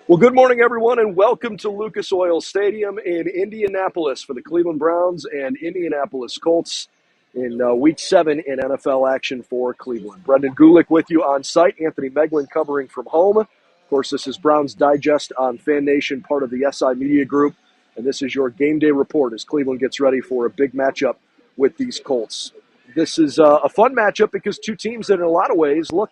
Well, good morning, everyone, and welcome to Lucas Oil Stadium in Indianapolis for the Cleveland Browns and Indianapolis Colts in Week 7 in NFL action for Cleveland. Brendan Gulick with you on site, Anthony Moeglin covering from home. Of course, this is Browns Digest on Fan Nation, part of the SI Media Group, and this is your game day report as Cleveland gets ready for a big matchup with these Colts. This is a fun matchup because two teams that in a lot of ways look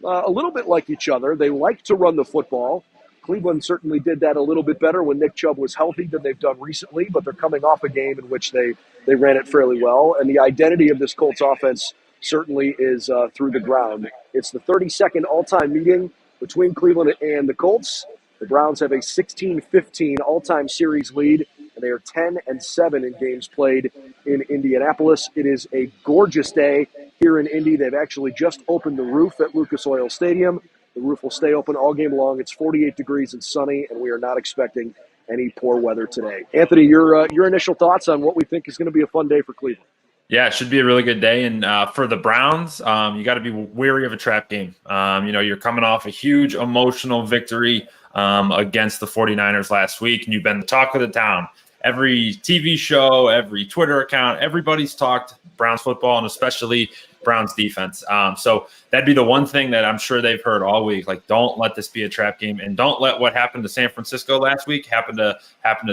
a little bit like each other. They like to run the football. Cleveland certainly did that a little bit better when Nick Chubb was healthy than they've done recently, but they're coming off a game in which they ran it fairly well. And the identity of this Colts offense certainly is through the ground. It's the 32nd all-time meeting between Cleveland and the Colts. The Browns have a 16-15 all-time series lead, and they are 10-7 in games played in Indianapolis. It is a gorgeous day here in Indy. They've actually just opened the roof at Lucas Oil Stadium. The roof will stay open all game long. It's 48 degrees and sunny, and we are not expecting any poor weather today. Anthony, your initial thoughts on what we think is going to be a fun day for Cleveland? Yeah, it should be a really good day. And for the Browns, you got to be wary of a trap game. You're coming off a huge emotional victory against the 49ers last week, and you've been the talk of the town. Every TV show, every Twitter account, everybody's talked Browns football and especially Browns defense. So that'd be the one thing that I'm sure they've heard all week. Like, don't let this be a trap game, and don't let what happened to San Francisco last week happen to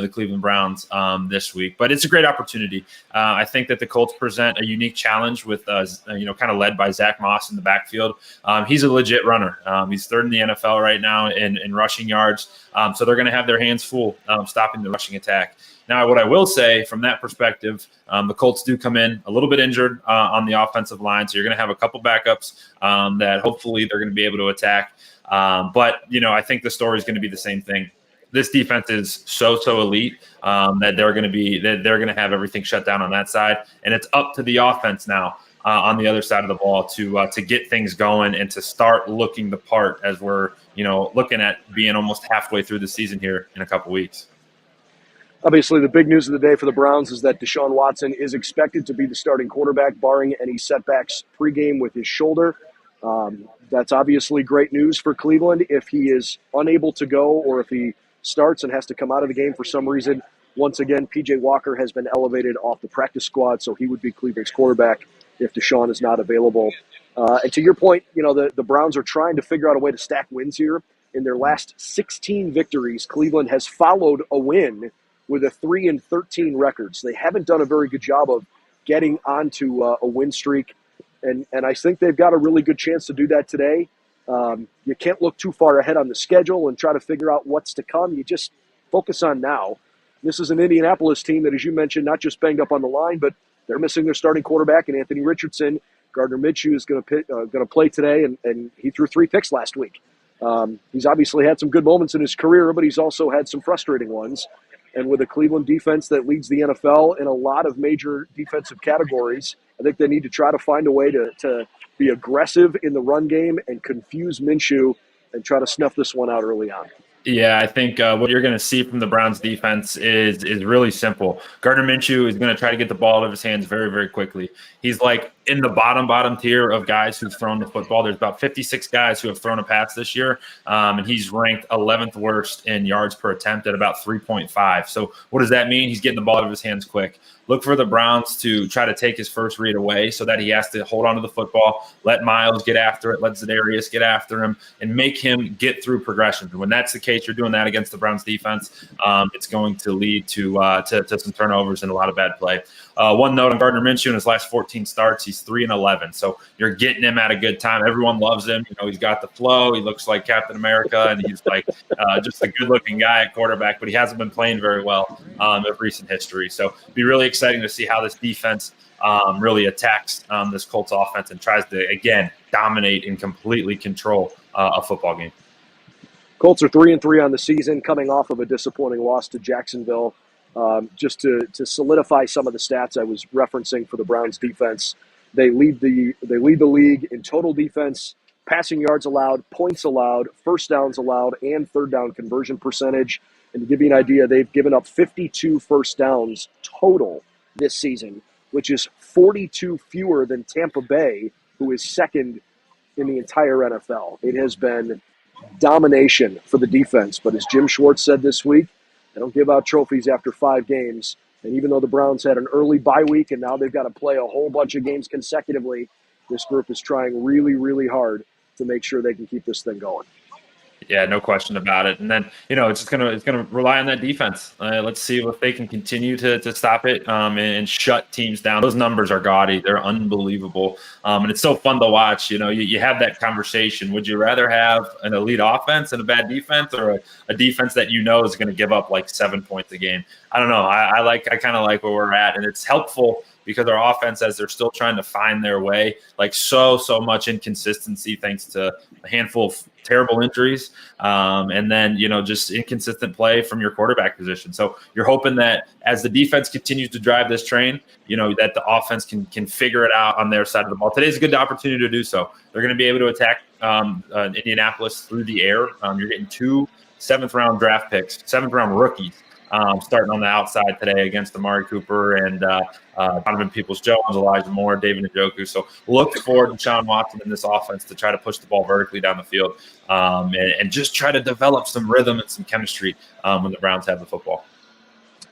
the Cleveland Browns this week. But it's a great opportunity. I think that the Colts present a unique challenge with, kind of led by Zach Moss in the backfield. He's a legit runner. He's third in the NFL right now in rushing yards. So they're going to have their hands full stopping the rushing attack. Now, what I will say from that perspective, the Colts do come in a little bit injured on the offensive line. So you're going to have a couple backups that hopefully they're going to be able to attack. But I think the story is going to be the same thing. This defense is so elite that they're going to have everything shut down on that side. And it's up to the offense now on the other side of the ball to get things going and to start looking the part as we're, looking at being almost halfway through the season here in a couple weeks. Obviously, the big news of the day for the Browns is that Deshaun Watson is expected to be the starting quarterback, barring any setbacks pregame with his shoulder. That's obviously great news for Cleveland. If he is unable to go or if he starts and has to come out of the game for some reason, once again, P.J. Walker has been elevated off the practice squad, so he would be Cleveland's quarterback if Deshaun is not available. And to your point, the Browns are trying to figure out a way to stack wins here. In their last 16 victories, Cleveland has followed a win with a 3-13 record. So they haven't done a very good job of getting onto a win streak. And I think they've got a really good chance to do that today. You can't look too far ahead on the schedule and try to figure out what's to come. You just focus on now. This is an Indianapolis team that, as you mentioned, not just banged up on the line, but they're missing their starting quarterback in Anthony Richardson. Gardner Minshew is going to play today, and he threw 3 picks last week. He's obviously had some good moments in his career, but he's also had some frustrating ones. And with a Cleveland defense that leads the NFL in a lot of major defensive categories, I think they need to try to find a way to be aggressive in the run game and confuse Minshew and try to snuff this one out early on. Yeah, I think what you're going to see from the Browns defense is really simple. Gardner Minshew is going to try to get the ball out of his hands very, very quickly. He's like in the bottom tier of guys who've thrown the football. There's about 56 guys who have thrown a pass this year, and he's ranked 11th worst in yards per attempt at about 3.5. So what does that mean? He's getting the ball out of his hands quick. Look for the Browns to try to take his first read away so that he has to hold on to the football, let Miles get after it, let Za'Darius get after him, and make him get through progressions. And when that's the case, you're doing that against the Browns defense, it's going to lead to some turnovers and a lot of bad play. One note on Gardner Minshew: in his last 14 starts, he's 3-11. So you're getting him at a good time. Everyone loves him. He's got the flow. He looks like Captain America, and he's like just a good-looking guy at quarterback. But he hasn't been playing very well of recent history. So it'd be really exciting to see how this defense really attacks this Colts offense and tries to again dominate and completely control a football game. Colts are 3-3 on the season, coming off of a disappointing loss to Jacksonville. Just to solidify some of the stats I was referencing for the Browns defense, they lead the league in total defense, passing yards allowed, points allowed, first downs allowed, and third down conversion percentage. And to give you an idea, they've given up 52 first downs total this season, which is 42 fewer than Tampa Bay, who is second in the entire NFL. It has been domination for the defense. But as Jim Schwartz said this week, they don't give out trophies after 5 games. And even though the Browns had an early bye week and now they've got to play a whole bunch of games consecutively, this group is trying really, really hard to make sure they can keep this thing going. Yeah, no question about it. And then, it's gonna rely on that defense. Let's see if they can continue to stop it and shut teams down. Those numbers are gaudy; they're unbelievable, and it's so fun to watch. You have that conversation. Would you rather have an elite offense and a bad defense, or a defense that is going to give up like 7 points a game? I don't know. I kind of like where we're at, and it's helpful because our offense, as they're still trying to find their way, like so much inconsistency thanks to a handful of terrible injuries, and then just inconsistent play from your quarterback position. So you're hoping that as the defense continues to drive this train, that the offense can figure it out on their side of the ball. Today's a good opportunity to do so. They're going to be able to attack Indianapolis through the air. You're getting 2 7th-round draft picks, 7th-round rookies, starting on the outside today against Amari Cooper and Donovan Peoples-Jones, Elijah Moore, David Njoku. So look for Deshaun Watson in this offense to try to push the ball vertically down the field and just try to develop some rhythm and some chemistry when the Browns have the football.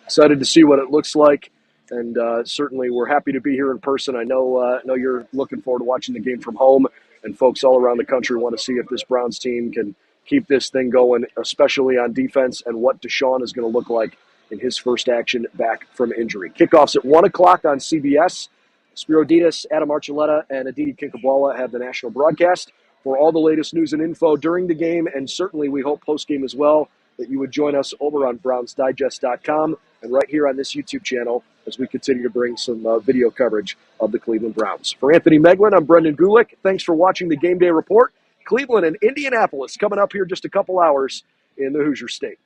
Excited to see what it looks like, and certainly we're happy to be here in person. I know you're looking forward to watching the game from home, and folks all around the country want to see if this Browns team can keep this thing going, especially on defense, and what Deshaun is going to look like in his first action back from injury. Kickoffs at 1 o'clock on CBS. Spiro Ditas, Adam Archuleta, and Aditi Kinkhabwala have the national broadcast. For all the latest news and info during the game, and certainly we hope post-game as well, that you would join us over on BrownsDigest.com and right here on this YouTube channel as we continue to bring some video coverage of the Cleveland Browns. For Anthony Moeglin, I'm Brendan Gulick. Thanks for watching the Game Day Report. Cleveland and Indianapolis coming up here just a couple hours in the Hoosier State.